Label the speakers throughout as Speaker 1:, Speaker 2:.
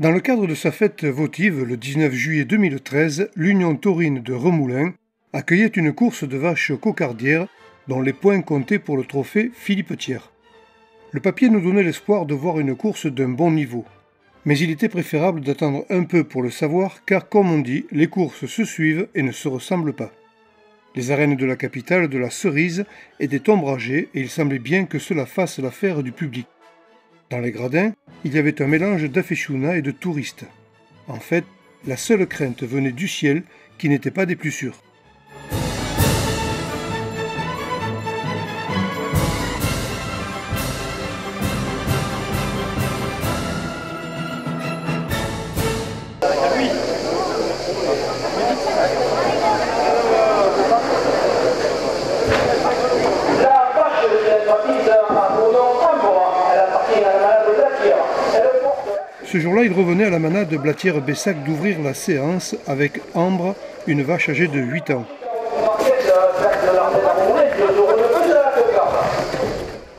Speaker 1: Dans le cadre de sa fête votive, le 19 juillet 2013, l'Union taurine de Remoulins accueillait une course de vaches cocardières dont les points comptaient pour le trophée Philippe Thiers. Le papier nous donnait l'espoir de voir une course d'un bon niveau. Mais il était préférable d'attendre un peu pour le savoir car, comme on dit, les courses se suivent et ne se ressemblent pas. Les arènes de la capitale de la cerise étaient ombragées et il semblait bien que cela fasse l'affaire du public. Dans les gradins, il y avait un mélange d'affichounas et de touristes. En fait, la seule crainte venait du ciel qui n'était pas des plus sûrs. Ce jour-là, il revenait à la manade Blatière-Bessac d'ouvrir la séance avec Ambre, une vache âgée de 8 ans.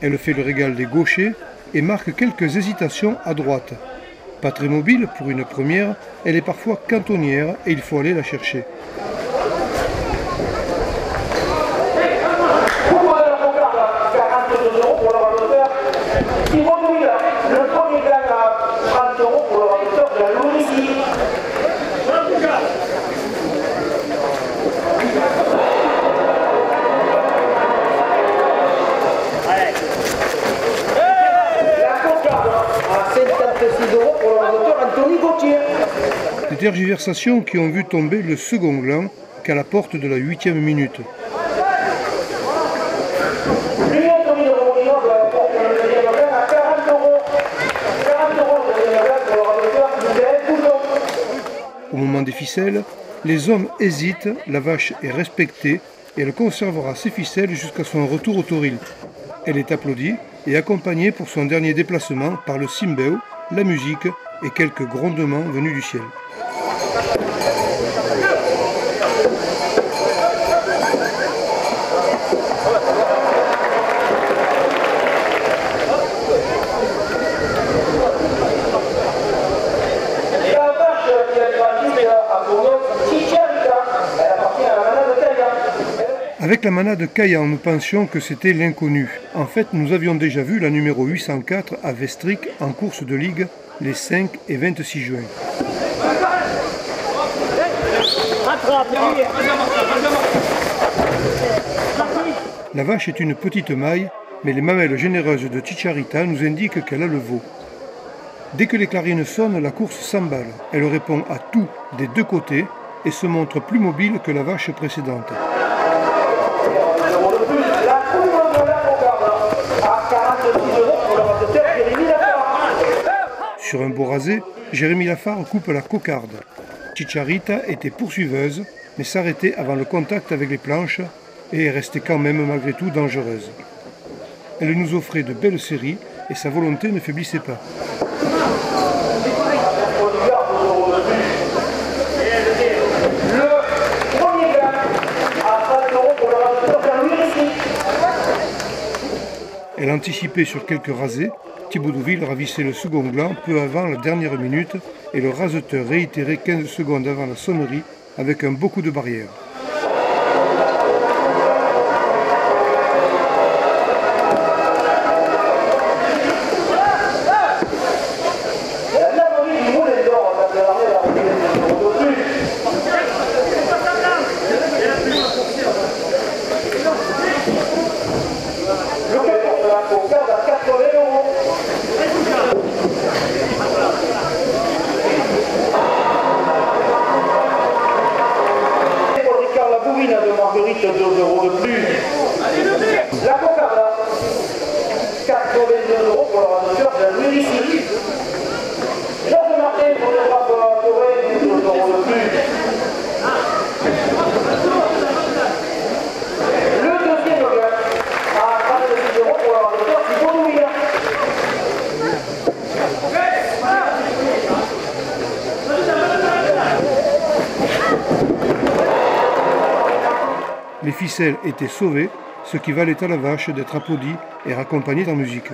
Speaker 1: Elle fait le régal des gauchers et marque quelques hésitations à droite. Pas très mobile pour une première, elle est parfois cantonnière et il faut aller la chercher. Des tergiversations qui ont vu tomber le second gland qu'à la porte de la 8e minute. Au moment des ficelles, les hommes hésitent, la vache est respectée et elle conservera ses ficelles jusqu'à son retour au toril. Elle est applaudie et accompagnée pour son dernier déplacement par le simbeo, la musique et quelques grondements venus du ciel. Avec la manade Caillan, nous pensions que c'était l'inconnu. En fait, nous avions déjà vu la numéro 804 à Vestric en course de ligue les 5 et 26 juin. La vache est une petite maille, mais les mamelles généreuses de Chicharita nous indiquent qu'elle a le veau. Dès que les clarines sonnent, la course s'emballe. Elle répond à tout des deux côtés et se montre plus mobile que la vache précédente. Sur un beau rasé, Jérémy Lafare coupe la cocarde. Chicharita était poursuiveuse, mais s'arrêtait avant le contact avec les planches et est restée quand même malgré tout dangereuse. Elle nous offrait de belles séries et sa volonté ne faiblissait pas. Elle anticipait sur quelques rasés. Thibaut Deauville ravissait le second gland peu avant la dernière minute et le raseteur réitérait 15 secondes avant la sonnerie avec un beau coup de barrière. La cocarde, 82 € pour le raseteur de Louis ici. Georges Martin pour le rapport Toré, 12 € de plus. Le deuxième gars, à 36 € pour le raseteur Thibaut Deauville. Les ficelles étaient sauvées, ce qui valait à la vache d'être applaudie et raccompagnée en musique.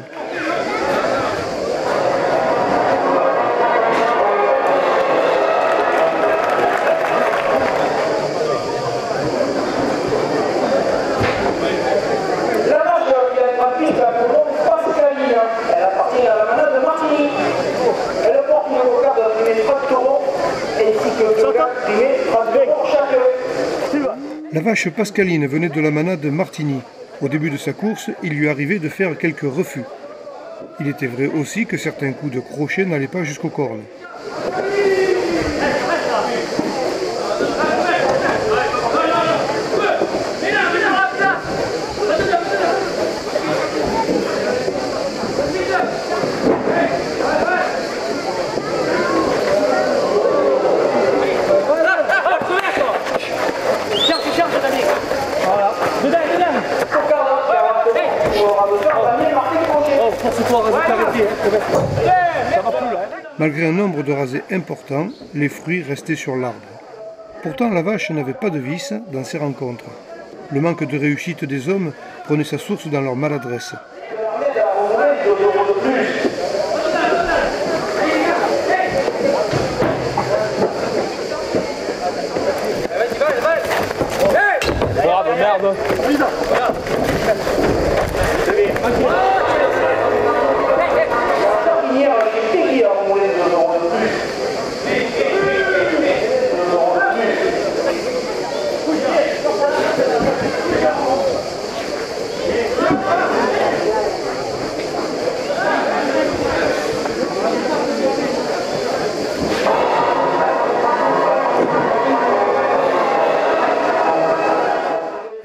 Speaker 1: La vache Pascaline venait de la manade Martigny. Au début de sa course, il lui arrivait de faire quelques refus. Il était vrai aussi que certains coups de crochet n'allaient pas jusqu'aux cornes. Malgré un nombre de rasés important, les fruits restaient sur l'arbre. Pourtant, la vache n'avait pas de vice dans ces rencontres. Le manque de réussite des hommes prenait sa source dans leur maladresse.
Speaker 2: Bravo, merde.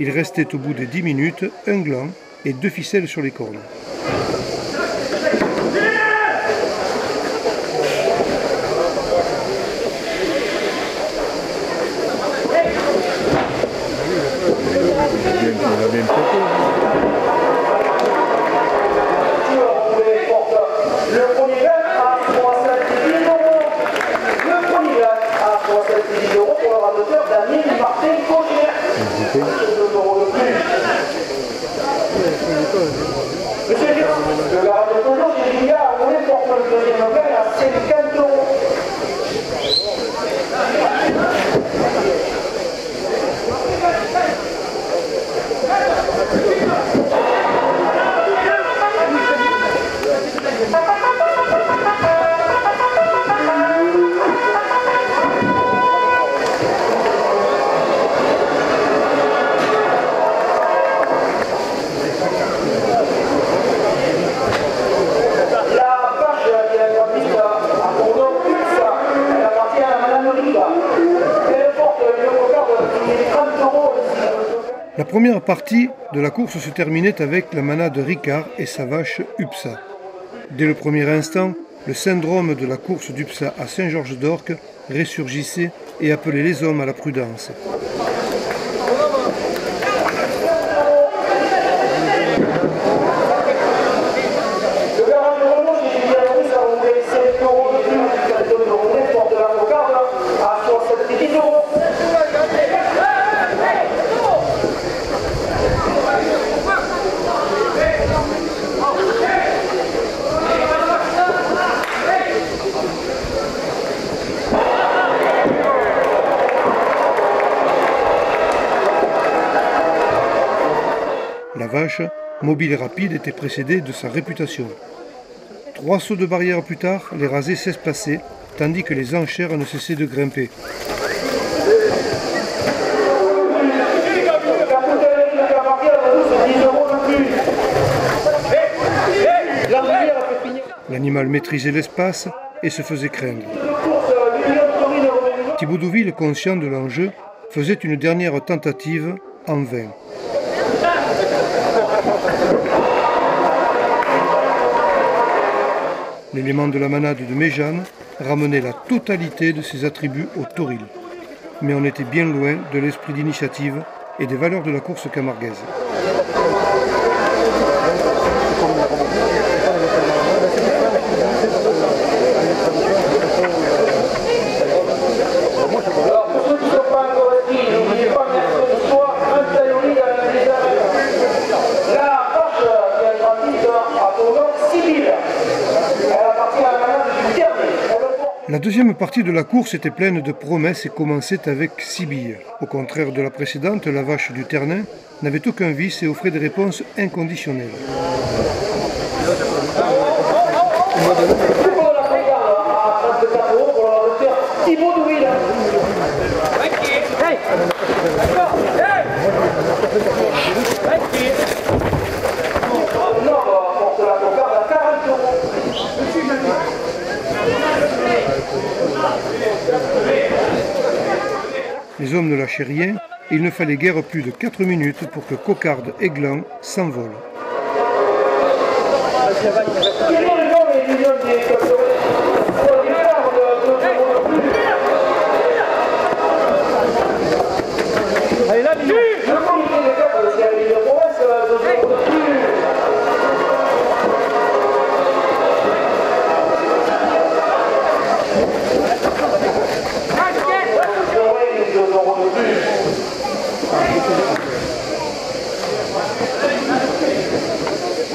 Speaker 1: Il restait au bout des 10 minutes un gland et 2 ficelles sur les cornes.
Speaker 3: Le premier gars à 70 000 euros. Le premier gars à 70 000 euros pour le radoteur Daniel Martin Cognier. 2 euros de plus. Monsieur Gérard, le garage de toujours, j'ai dit, gars, on est pour le deuxième gars à 50 euros.
Speaker 1: La première partie de la course se terminait avec la manade Ricard et sa vache UPSA. Dès le premier instant, le syndrome de la course d'UPSA à Saint-Georges-d'Orques ressurgissait et appelait les hommes à la prudence. La vache, mobile et rapide, était précédée de sa réputation. 3 sauts de barrière plus tard, les rasés s'espaçaient, tandis que les enchères ne cessaient de grimper. L'animal maîtrisait l'espace et se faisait craindre. Thibaut Deauville, conscient de l'enjeu, faisait une dernière tentative en vain. L'élément de la manade de Méjeanne ramenait la totalité de ses attributs au tauril. Mais on était bien loin de l'esprit d'initiative et des valeurs de la course camarguaise.
Speaker 3: Alors pour ceux qui ne sont pas encore inscrits, n'oubliez pas mercredi soir, un talonnier à la maison. La vache qui est gratuite à Tournon, 6 000. Elle appartient à la manade du dernier.
Speaker 1: La deuxième partie de la course était pleine de promesses et commençait avec 6 billes. Au contraire de la précédente, la vache du Ternin n'avait aucun vice et offrait des réponses inconditionnelles.
Speaker 3: Pour la première à 34 euros pour le radoteur Thibaut Deauville. Hey. porte la cocarde à 40 €.
Speaker 1: Les hommes ne lâchaient rien et il ne fallait guère plus de 4 minutes pour que cocarde et gland s'envolent.
Speaker 2: Allez là, Mignon.
Speaker 3: Le comité des cadres de service de province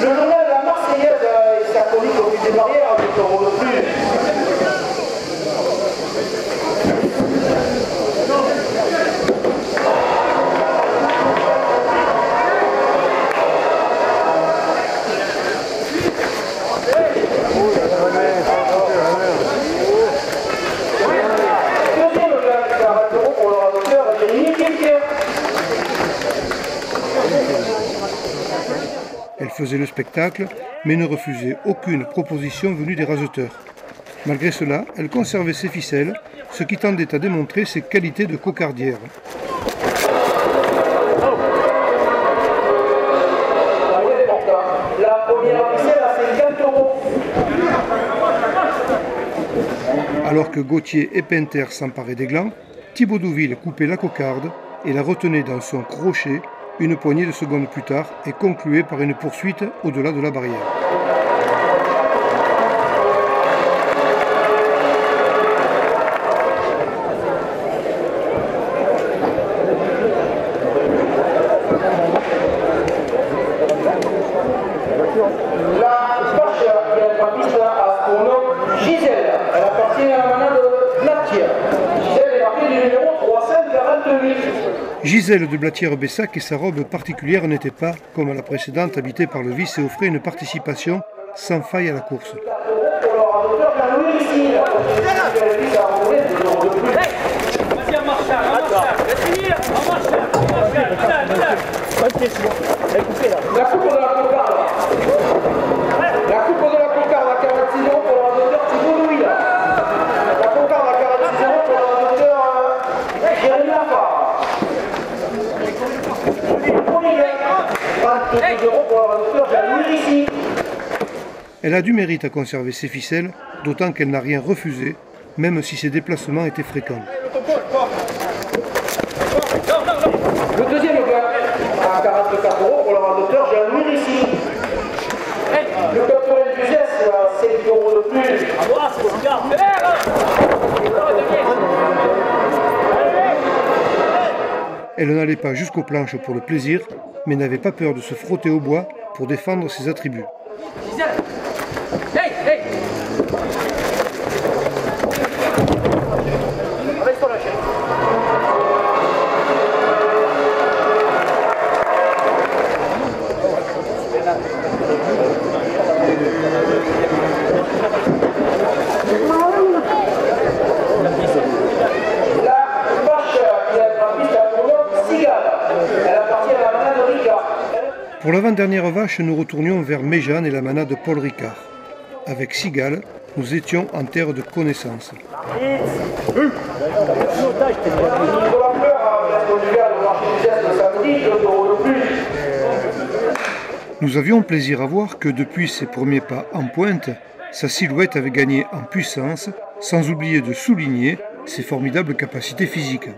Speaker 3: le journal La Marseillaise et sa chronique au but des barrières, 2 € de plus. Deuxième gagne, 40 € pour le radoteur, Jérémy Képier.
Speaker 1: Elle faisait le spectacle, mais ne refusait aucune proposition venue des raseteurs. Malgré cela, elle conservait ses ficelles, ce qui tendait à démontrer ses qualités de cocardière.
Speaker 3: La première ficelle à 50 €.
Speaker 1: Alors que Gauthier et Pinter s'emparaient des glands, Thibaut Douville coupait la cocarde et la retenait dans son crochet une poignée de secondes plus tard et concluait par une poursuite au-delà de la barrière.
Speaker 3: La vache qui est en piste à son nom Gisèle. Elle appartient à la manade de Blatière. Gisèle est marquée du numéro 348.
Speaker 1: Gisèle de Blatière-Bessac et sa robe particulière n'étaient pas, comme à la précédente, habitée par le vice et offraient une participation sans faille à la course.
Speaker 3: Pour le radoteur Jean-Louis ici.
Speaker 2: Vas-y, en marchant, laisse finir, en marchant, elle est coupée là.
Speaker 3: La coupe de la cocarde. La coupe de la cocarde à 46 € pour le radoteur Thibaut Louis. La cocarde à 46 € pour le radoteur Jérémy Lafare. Premier gain, 22 € pour le radoteur Jean-Louis ici.
Speaker 1: Elle a du mérite à conserver ses ficelles, d'autant qu'elle n'a rien refusé, même si ses déplacements étaient fréquents.
Speaker 3: Le deuxième gain à 44 € pour le radoteur Jean-Louis ici. Le 92 S à 7 € de plus.
Speaker 2: Ah, c'est le gars.
Speaker 1: Elle n'allait pas jusqu'aux planches pour le plaisir, mais n'avait pas peur de se frotter au bois pour défendre ses attributs.
Speaker 2: Gisèle. Hey, hey. Avec-toi là, chérie.
Speaker 3: La vache qui est en piste à son nom Cigale. Elle appartient à la manade de Ricard.
Speaker 1: Pour l'avant-dernière vache, nous retournions vers Méjeanne et la manade Paul Ricard. Avec Cigale, nous étions en terre de connaissance.
Speaker 3: Pour la fleur à la conjugale au marché du Geste samedi, 2 € de plus.
Speaker 1: Nous avions plaisir à voir que depuis ses premiers pas en pointe, sa silhouette avait gagné en puissance, sans oublier de souligner ses formidables capacités physiques.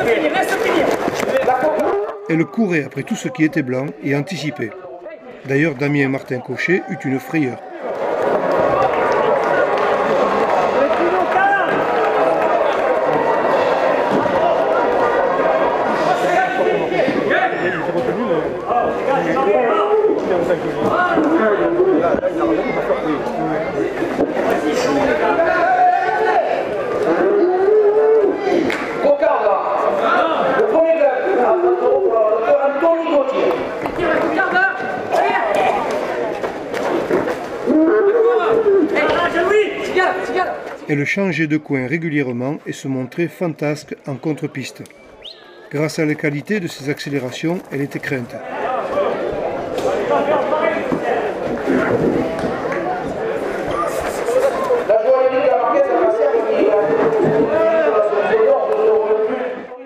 Speaker 2: Laisse finir.
Speaker 1: Elle courait après tout ce qui était blanc et anticipait. D'ailleurs, Damien Martin Cochet eut une frayeur.
Speaker 3: Cocarde. Le premier gain à 20 € pour le radoteur Anthony Gauthier.
Speaker 1: Elle changeait de coin régulièrement et se montrait fantasque en contre-piste. Grâce à la qualité de ses accélérations, elle était crainte.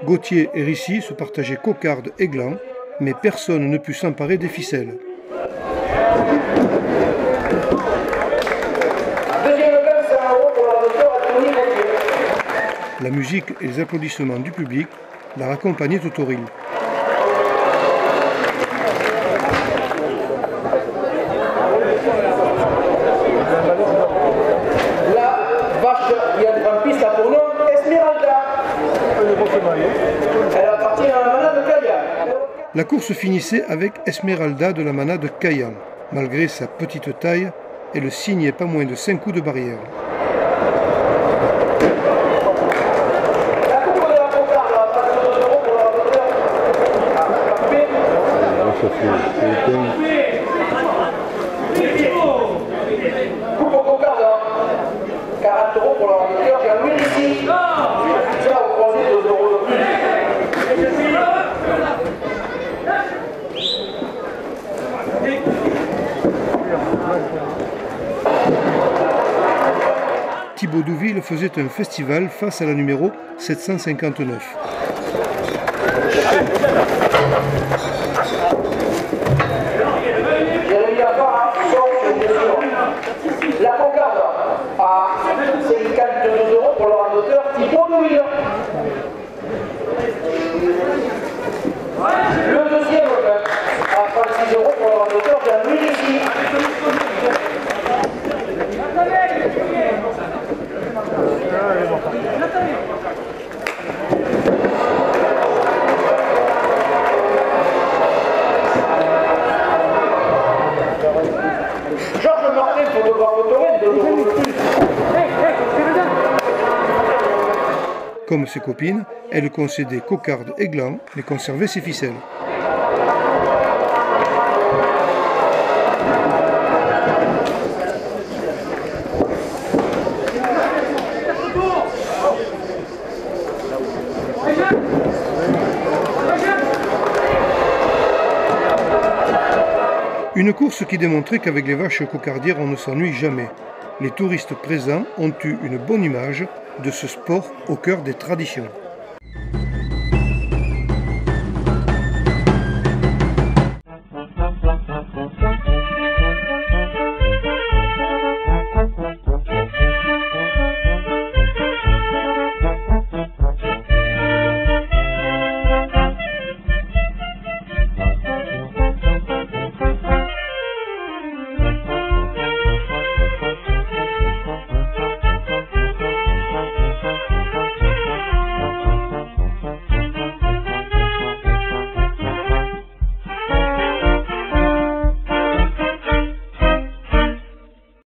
Speaker 1: Gauthier et Rissy se partageaient cocarde et gland, mais personne ne put s'emparer des ficelles. La musique et les applaudissements du public la raccompagnaient au Tauril.
Speaker 3: La vache qui a en piste a pour nom Esmeralda. Elle appartient à la manade de Cayenne.
Speaker 1: La course finissait avec Esmeralda de la manade de Cayenne. Malgré sa petite taille, elle signait pas moins de 5 coups de barrière.
Speaker 3: Coupe au cocarde, 40 € pour leur amateur, j'ai un ici. Ça, au croisé, 2 € de plus.
Speaker 1: Thibaut Douville faisait un festival face à la numéro 759.
Speaker 3: La cocarde à 52 € pour leur amateur, Thibaut Douville. Le deuxième à 36 € pour leur amateur, Jean-Louis ici. Georges Martin, photographe autorène, 2 € de plus.
Speaker 1: Comme ses copines, elle concédait cocarde et gland, mais conservait ses ficelles. Une course qui démontrait qu'avec les vaches cocardières, on ne s'ennuie jamais. Les touristes présents ont eu une bonne image de ce sport au cœur des traditions.